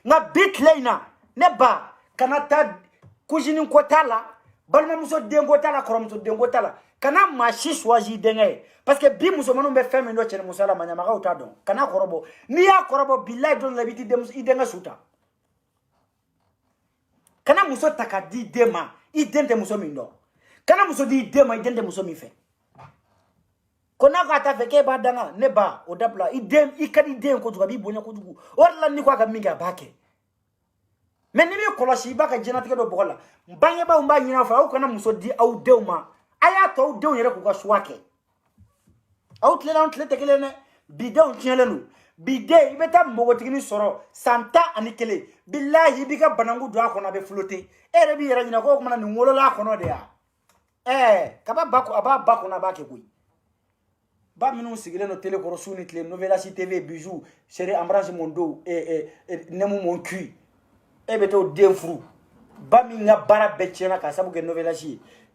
nga bit leina ne ba kanata kujini kotala balma muso dengo tala koro muso dengo tala kana machi choisi dengue parce que bi muso manu be femme no chene muso la manyama ka utadon kana korobo ni ya korobo billahi don labiti de muso idenga suta kana muso takadi dema idente muso mindo kana muso di dema idente muso mi fe kona ka ta fe ke ba danga ne ba o dabla idem ikadi dem ko tuga bi bonya ko tugu orla ni kwa ka minga bake men ni mi kolosi baka jenatike do bokola mbange ba umba nyina fa o kana muso di au deuma aya to au deu yere ko ka swake au tlela on tlete kelene bidon tielenu bide ibeta mbogo tigini soro santa anikele billahi bika banangu do akona be flotter ere bi yere nyina ko kuma na ngolo la kono de ya kaba bako aba bako na bake kuyi ba minu sigile no télé ko suni télé Novela TV bijou chéri embrasse mon dos nemu mon cul beto denfru ba mi nga bara betiena ka sabu ke Novela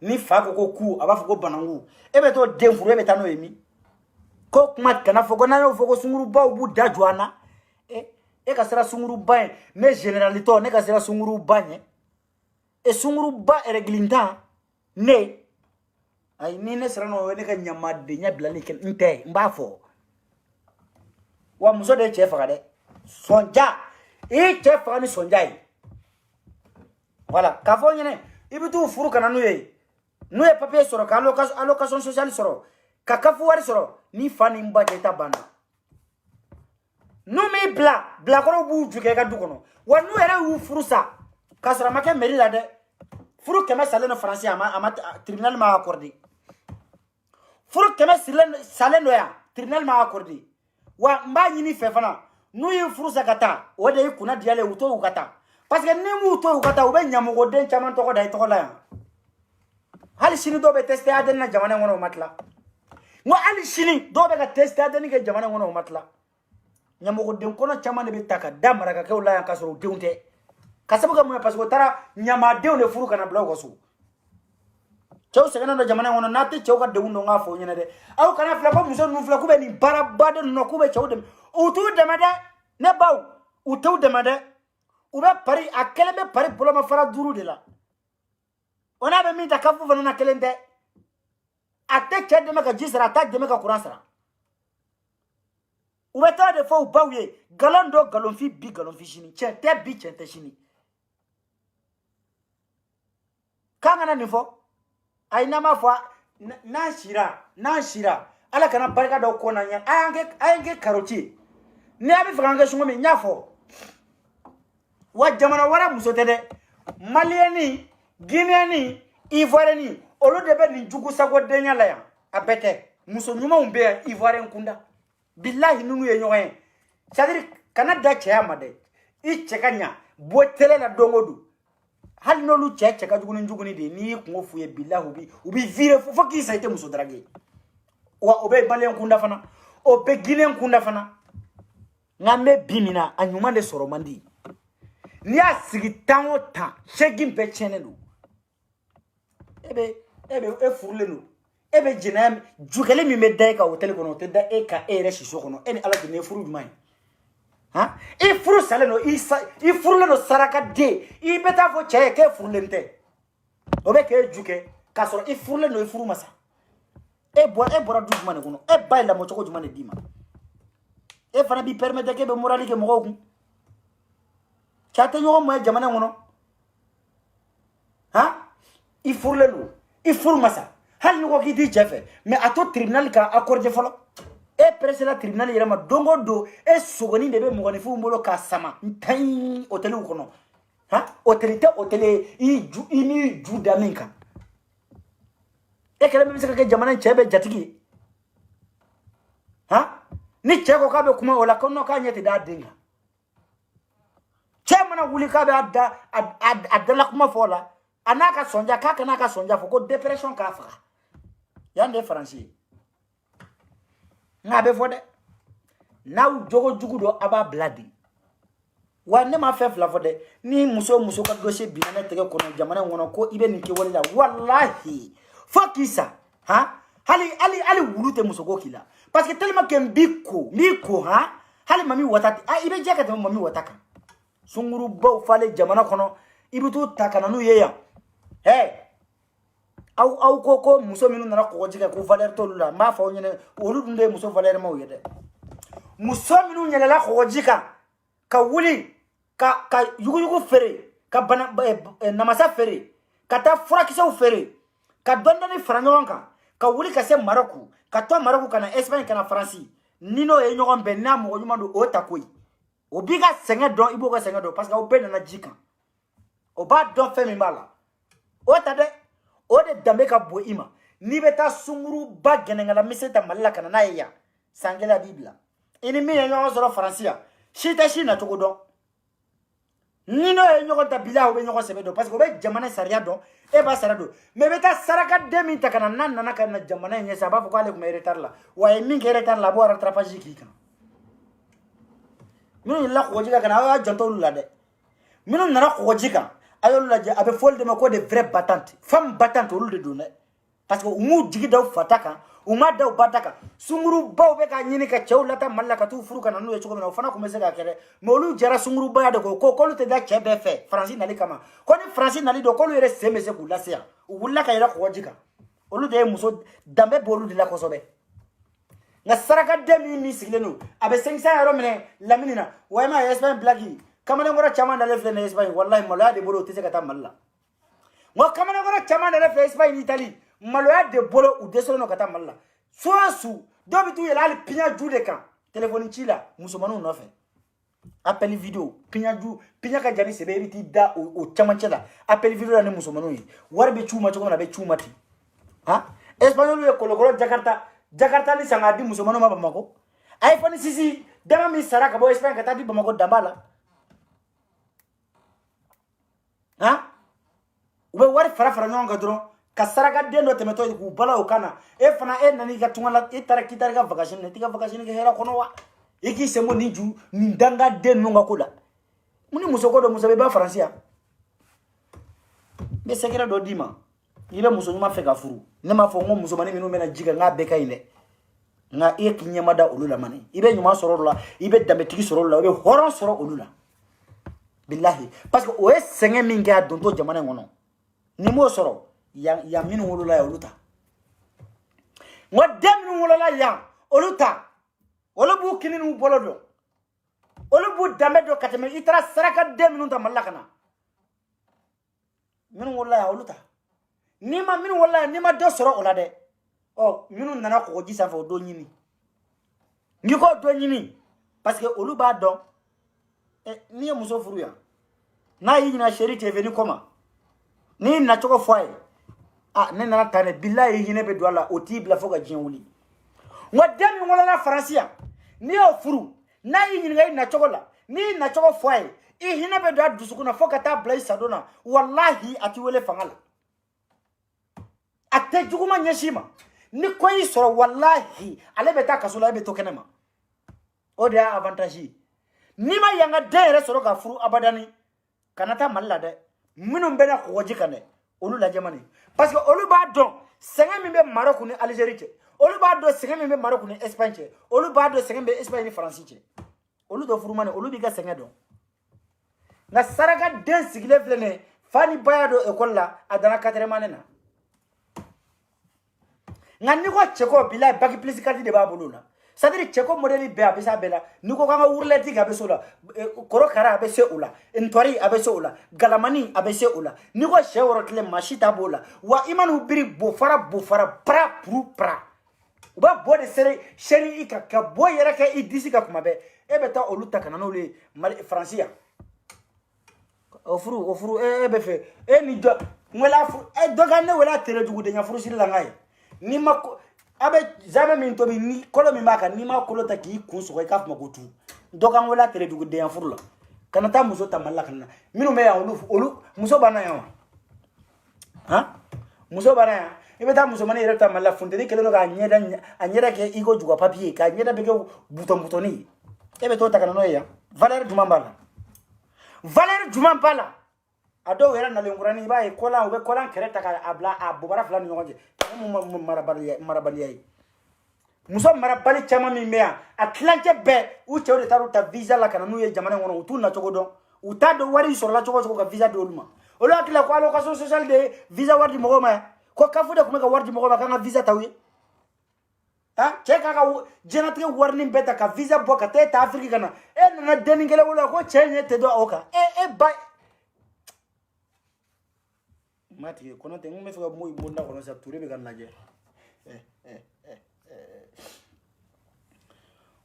ni fa ko ku aba fo ko banangu beto denfru beta no emi ko kuma kana fo ko na yo fo ko sunguru ba ubu dajwana ka sera sunguru ba ne generalito ne ka sera sunguru ba ne sunguru ba reglinta ne ay ni ne sera no ne ka nyamade nya bilani ken nte mbafo wa muso de chef ga de sonja chef ga ni sonja yi voilà ka fo nyene ibitu furu kana nuye papier soro ka allocation sociale soro ka kafu wari soro ni fani mba ta bana no me bla ko bu juke ga dukono wa nu era wu furu sa ka soro make meri la de furu kema sale no français ama tribunal ma accordé furu kema sale no ya tribunal ma accordé wa mba nyini fe fana nu yi furu sa kata o de kuna diale uto ukata parce que ni mu to ukata ube nyamugo den chaman to ko dai to ko la hali shini do be tester aden na jamana ngono matla ngo hali shini do be ga tester aden ke jamana ngono matla nyamugo den kono chaman be taka damara ka kewla yan kasoro deunte kasabu ga mu parce que tara nyama deun le furu kana blogo su cew segana no jamana ngono nati cew ka deundo nga fo nyene de aw kana fla ko muso nu fla ku be ni barabade no ku be cew dem utu demade ne baw utu demade ube pari akele be pari bolo ma fara duru de la ona be mi ta kafu fana na kelende ate chede me ka jisra ta de me ka kuransara ube ta de fo bawye galondo galonfi bi galonfi shini chete bi chete shini kanga na nifo aina ma fo na shira ala kana barka do ko na nya ayange karoti ni abi franga shungo mi nyafo wa jamana wara musotede malieni guinéeni ivoireni olo debe ni jugu sago denya la ya abete muso nyuma umbe ivoirien kunda billahi nunu ye nyoyen c'est-à-dire kana da cheya made I chekanya bo tele la dongodu hal no lu cheka juguni de ni ko fuye billahi ubi vire fo ki saite muso drage wa obe balien kunda fana obe guinéen kunda fana ngame bimina anyuma de soro mandi ni asigi tango ta shegim be chenelu ebe furle no ebe jinam jukele mi medai ka hotel kono te da eka reshi sokono eni ala de furu dumai ha e furu sale no i furle no saraka de I beta fo che ke furle nte obe ke juke ka soro i furle no i furu masa bora duma ne kono bay la mo choko duma ne dima fana bi permettre ke be morali ke mo ko chate nyo mo jamana ngono ha il faut le loup, il faut massa. Hal ni ko ki di chefe, mais à to tribunal ka accordé folo. E presse la tribunal yema dongo do e sogoni de be mugoni fu mbolo ka sama. Ntai hôtel ko no. Ha? Hôtel i ni ju daminka. E kala me bisaka ke jamana chebe jatigi. Ha? Ni cheko ka be kuma wala kono ka nyeti da dinga. Chemana wuli ka be adda kuma fola. Anaka sonja kaka naka sonja foko depression ka fa. Yande français. Ngabe fode. Now jogo jugudo aba bladi. Wa ne ma fe fla fode ni muso ka dossier binane tege kono jamana ngono ko ibe ni ke wala wallahi. Fakisa, ha? Ali wulute muso ko kila. Parce que tellement que mbiko ha? Hali mami watati. Ibe jaka te mami wataka. Sunguru baw fale jamana kono ibitu takana nu yeya. Hey, au koko muso minu nana ko jika ko valeur to lula ma fa nyene olu dunde muso valeur ma yede muso minu nyela la ko jika ka wuli ka yugu fere ka bana namasa fere ka ta fura kiso fere ka dondoni franjonka ka wuli ka se Maroc ka to Maroc kana Espagne kana France nino e nyogon be na mo nyuma do o takoyi obiga senga don ibo ka senga do parce que o be na jika o ba don fe mi mala o tade o de dambe ka bo ima ni beta sunguru ba genengala miseta malila kana na ya sangela bibla ini mi enyo zoro francia shita shina to godon nino enyo ko tabila o be nyoko sebedo parce que o be jamana saria don e ba sarado me beta saraka demi takana nana kana jamana nye sababu ko ale ko retard la wa mi ngi retard la bo rattrapage kika minu la ko jika kana a janto la de minu nana ko jika ayol la abe folde ma ko de vraies battantes femme battante olu de donne parce que umu jigi daw fataka uma daw bataka sunguru baw be ka nyini ka chewlata mallaka tu furu kana no choko na fana ko mese ka kere molu jara sunguru ba de ko lu te da chebe fe français nali kama ko ni français nali do ko lu yere semese ku lasia wulla ka yera ko jika olu de muso dambe bolu de la ko sobe nga saraka demi ni siglenu abe 500 euro mene laminina wayma Espagne blagi kamane ngora chama ndale fle na Espagne wallahi maloya de bolo tese kata malla ngo kamane ngora chama ndale fle Espagne Italie maloya de bolo u desolo no kata malla soasu dobi tu yela pinya jude kan telephone chila musomanu no fe appel video pinya ka jani sebe biti da o chama chela appel video na musomanu yi warbe chuma choko na be chuma ti ha Espagnol ye kolokolo Jakarta ni sangadi musomanu ma Bamako iPhone sisi dama mi saraka bo Espagne kata di Bamako dambala ha ube wari fara nyonga dron ka saraka dendo temeto ku bala o kana e fana e nani ka tungala e taraki tarika vacation ne tika vacation ke hera kono wa iki semo niju ni danga dendo ngakula muni musoko do musabe ba francia be sekera do dima ibe muso nyuma fe ka furu ne ma fo ngo muso mani minu mena jiga nga beka ine nga e kinyama da olula mani ibe nyuma soro la ibe dambe tiki soro la ibe horon soro olula billahi parce que o est senge minga donto jamana ngono ni mo soro ya minu wolula ya oluta ngo dem nu wolula ya oluta wala bu kinin bolodo wala bu dambe do kateme itra saraka dem nu ta malakana minu wolula ya oluta nima minu wolula nima do soro olade o minu nana ko jisa fo do nyini ngiko do nyini parce que olu ba do ni muso furu ya na yi na sheri te venu koma ni na choko foye ne na tane billahi yi ne be douala oti bla foga jinwuli ngo demi ngola na francia ni o furu na yi ni na choko la ni na choko foye i hina be do dusuku na foka ta blai sadona wallahi ati wele fangala ate juguma nyeshima ni koyi soro wallahi ale beta kasula be tokenema o de avantage nima yanga dere soro ka furu abadani kanata malla de minum bena ko jikane olu la jamani parce que olu ba don senga mi be Maroc ni Algérie che olu ba do senga mi be Maroc ni Espagne che olu ba do senga be Espagne ni France che olu do furu mane olu bi ga senga do na saraka den sigle flene fani baya do école la adana 4 manena ngani ko cheko bilay baki plus kati de ba bolula c'est-à-dire cɛ ko modèle bɛɛ a bɛ se a bɛɛ la n'i ko k'an ka wurulɛtigi a bɛ se o la korokara a bɛ se o la ntori a bɛ se o la galamani a bɛ se o la n'i ko sɛ wɔrɔ tile maa si t'a b'o la wa i man'u biri bofara para puru para u b'a bɔ de seri i kan ka bɔ yɛrɛ kɛ i disi kan kuma bɛɛ e bɛ taa olu ta ka na n'olu ye faransi yan o furu e bɛ fɛ e ni dɔ wala furu dɔ ka ne wala tere jugu de ɲa furusiri la n ka ye n'i ma a bɛ zabe min tobi ni kolo min b'a kan n'i ma kolo ta k'i kun sɔgɔ i k'a fɔ ko tu dɔ kan wala tere jugu de ɲa furu la kana taa muso ta mali la ka na minnu bɛ yan olu muso b'an na yan wa han muso b'an na yan i bɛ taa musomani yɛrɛ ta mali la funteni kɛlen don k'a ɲɛda kɛ i ko juga papiye k'a ɲɛda bɛ kɛ butɔn ye e bɛ t'o ta ka na n'o ye yan valeur jumɛn b'a la valeur jumɛn b'a la a dɔw yɛrɛ nalen kurani i b'a ye kɔlan u bɛ kɔlan kɛrɛ ta k'a bila a bobara fila ni ɲɔgɔn cɛ mun marabaliya ye muso marabali caman min bɛ yan a tilancɛ bɛɛ u cɛw de taara u ta visa la ka na n'u ye jamana in kɔnɔ u t'u nacogo dɔn u t'a dɔn wari sɔrɔla cogo o cogo ka visa di olu ma olu hakili la ko allocation sociale de ye visa wari di mɔgɔw ma yan ko kafu de tun bɛ ka wari di mɔgɔw ma k'an ka visa ta u ye cɛ k'a ka diɲɛlatigɛ warinin bɛɛ ta ka visa bɔ ka taa e ta afiriki ka na e nana denni kelen wolo ko cɛ in ye tɛ dɔn o kan e ba ma tigɛ kɔnɔ tɛ n bɛ fɛ ka mun bonda kɔnɔ sa ture bɛ ka n lajɛ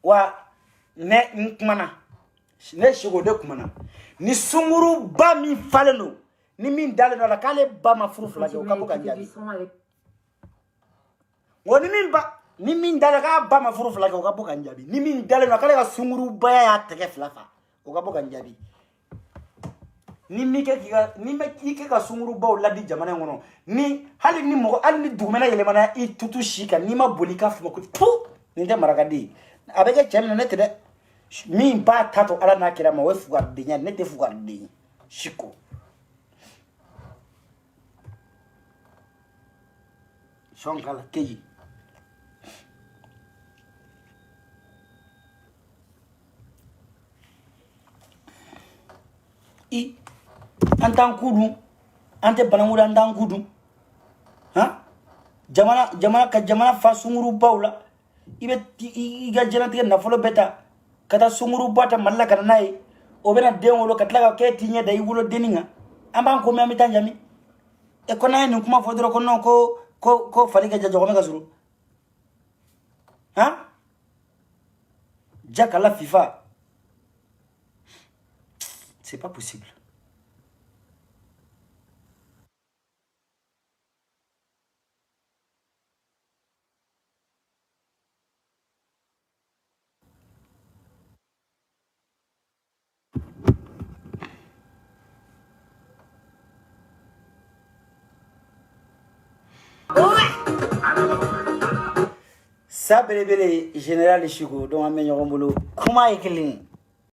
wa ne n kumana ne siko de kumana ni sunguruba min falen don ni min dalen don a la k'ale ba ma furu fila kɛ o ka bɔ ka jaabi wa ni min dalen k'a ba ma furu fila kɛ o ka bɔ ka jaabi ni min dalen don k'ale ka sungurubaya y'a tɛgɛ fila fa o ka bɔ ka jaabi ni mi kɛ ka sungurubaw ladi jamana in kɔnɔ ni hali ni dugumɛnɛ yɛlɛmana i tutu si kan n'i ma boli k'a fɔ ko tu nin tɛ marakaden ye a bɛ kɛ cɛ min na ne tɛ dɛ min b'a ta to ala n'a kira ma o ye fugaridenya ne tɛ fugariden ye siko sɔn k'a la keyi an t'an ku dun an tɛ banangu an t'an ku dun jamana fa sungurubaw la i ka diɲɛlatigɛ nafolo bɛɛ ta ka taa sunguruba ta mali la ka na n'a ye o bɛna den wolo ka tila ka kɛ t'i ɲɛ da i wolo denni kan an b'an ko mɛn an bɛ taa ɲami e ko n'an ye nin kuma fɔ dɔrɔn ko non ko fali ka jajɔgɔmɛ ka surun jakala fifa c'est pas possible. Ça belebele général Chico donc an bɛ ɲɔgɔn bolo kuma ye kelen